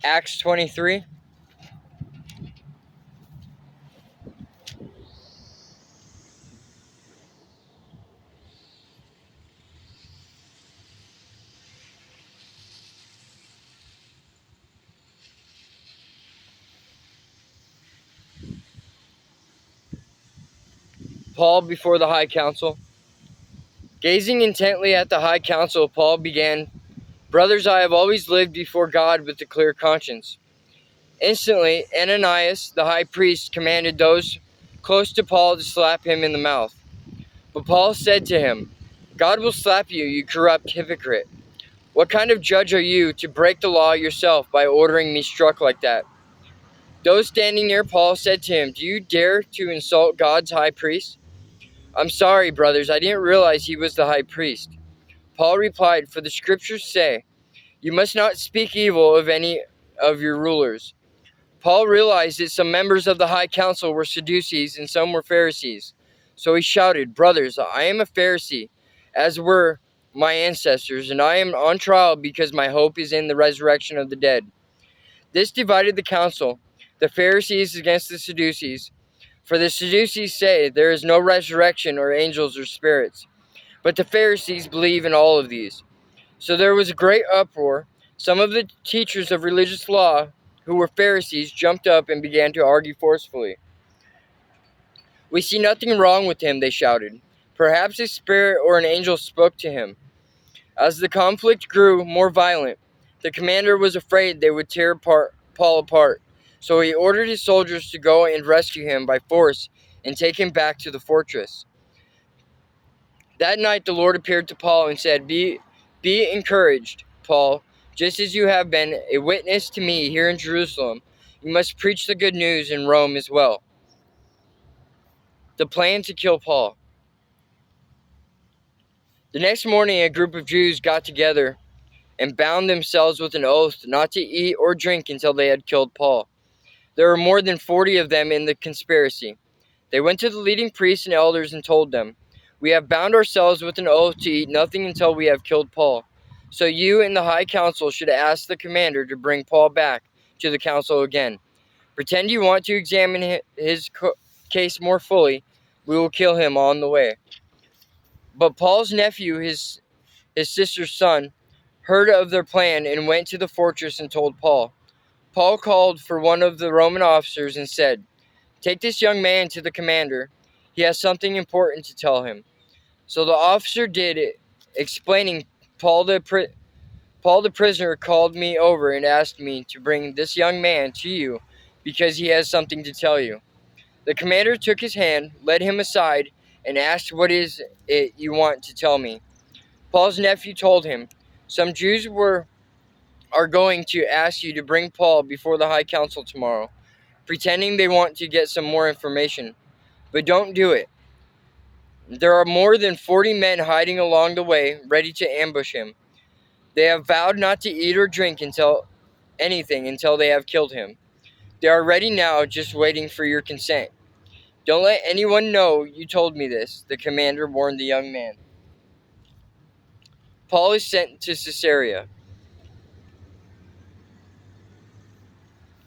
Acts 23. Paul before the high council. Gazing intently at the high council, Paul began, "Brothers, I have always lived before God with a clear conscience." Instantly, Ananias, the high priest, commanded those close to Paul to slap him in the mouth. But Paul said to him, "God will slap you, you corrupt hypocrite. What kind of judge are you to break the law yourself by ordering me struck like that?" Those standing near Paul said to him, "Do you dare to insult God's high priest?" "I'm sorry, brothers, I didn't realize he was the high priest." Paul replied, "For the scriptures say, you must not speak evil of any of your rulers." Paul realized that some members of the high council were Sadducees and some were Pharisees. So he shouted, "Brothers, I am a Pharisee, as were my ancestors, and I am on trial because my hope is in the resurrection of the dead." This divided the council, the Pharisees against the Sadducees. For the Sadducees say there is no resurrection or angels or spirits, but the Pharisees believe in all of these. So there was a great uproar. Some of the teachers of religious law, who were Pharisees, jumped up and began to argue forcefully. "We see nothing wrong with him," they shouted. "Perhaps a spirit or an angel spoke to him." As the conflict grew more violent, the commander was afraid they would tear Paul apart. So he ordered his soldiers to go and rescue him by force and take him back to the fortress. That night the Lord appeared to Paul and said, Be encouraged, Paul. Just as you have been a witness to me here in Jerusalem, you must preach the good news in Rome as well." The plan to kill Paul. The next morning a group of Jews got together and bound themselves with an oath not to eat or drink until they had killed Paul. There were more than 40 of them in the conspiracy. They went to the leading priests and elders and told them, "We have bound ourselves with an oath to eat nothing until we have killed Paul. So you and the high council should ask the commander to bring Paul back to the council again. Pretend you want to examine his case more fully. We will kill him on the way." But Paul's nephew, his sister's son, heard of their plan and went to the fortress and told Paul. Paul called for one of the Roman officers and said, "Take this young man to the commander. He has something important to tell him." So the officer did it, explaining, Paul the prisoner called me over and asked me to bring this young man to you because he has something to tell you." The commander took his hand, led him aside, and asked, "What is it you want to tell me?" Paul's nephew told him, "Some Jews are going to ask you to bring Paul before the high council tomorrow, pretending they want to get some more information. But don't do it. There are more than 40 men hiding along the way, ready to ambush him. They have vowed not to eat or drink until they have killed him. They are ready now, just waiting for your consent. Don't let anyone know you told me this," the commander warned the young man. Paul is sent to Caesarea.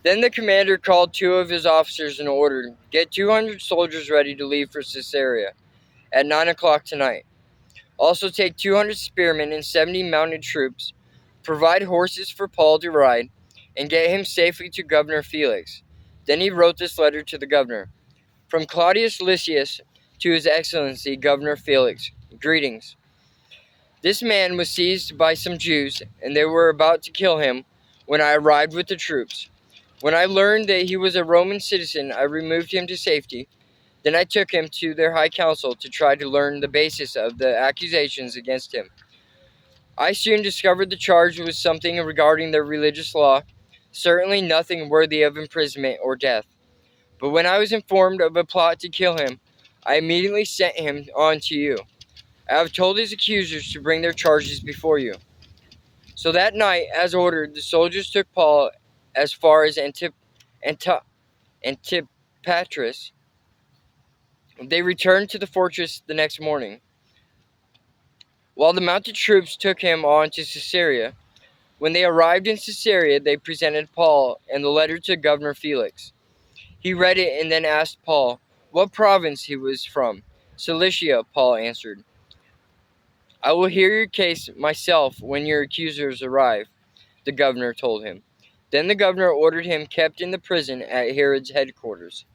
Then the commander called 2 of his officers and ordered, "Get 200 soldiers ready to leave for Caesarea at 9 o'clock tonight. Also take 200 spearmen and 70 mounted troops. Provide horses for Paul to ride, and get him safely to Governor Felix." Then he wrote this letter to the governor. "From Claudius Lysias to His Excellency Governor Felix, greetings. This man was seized by some Jews, and they were about to kill him when I arrived with the troops. When I learned that he was a Roman citizen, I removed him to safety. Then I took him to their high council to try to learn the basis of the accusations against him. I soon discovered the charge was something regarding their religious law, certainly nothing worthy of imprisonment or death. But when I was informed of a plot to kill him, I immediately sent him on to you. I have told his accusers to bring their charges before you." So that night, as ordered, the soldiers took Paul as far as Antipatris. They returned to the fortress the next morning. While the mounted troops took him on to Caesarea, When they arrived in Caesarea, they presented Paul and the letter to Governor Felix. He read it and then asked Paul what province he was from. Cilicia, Paul answered. I will hear your case myself when your accusers arrive, the governor told him. Then the governor ordered him kept in the prison at Herod's headquarters.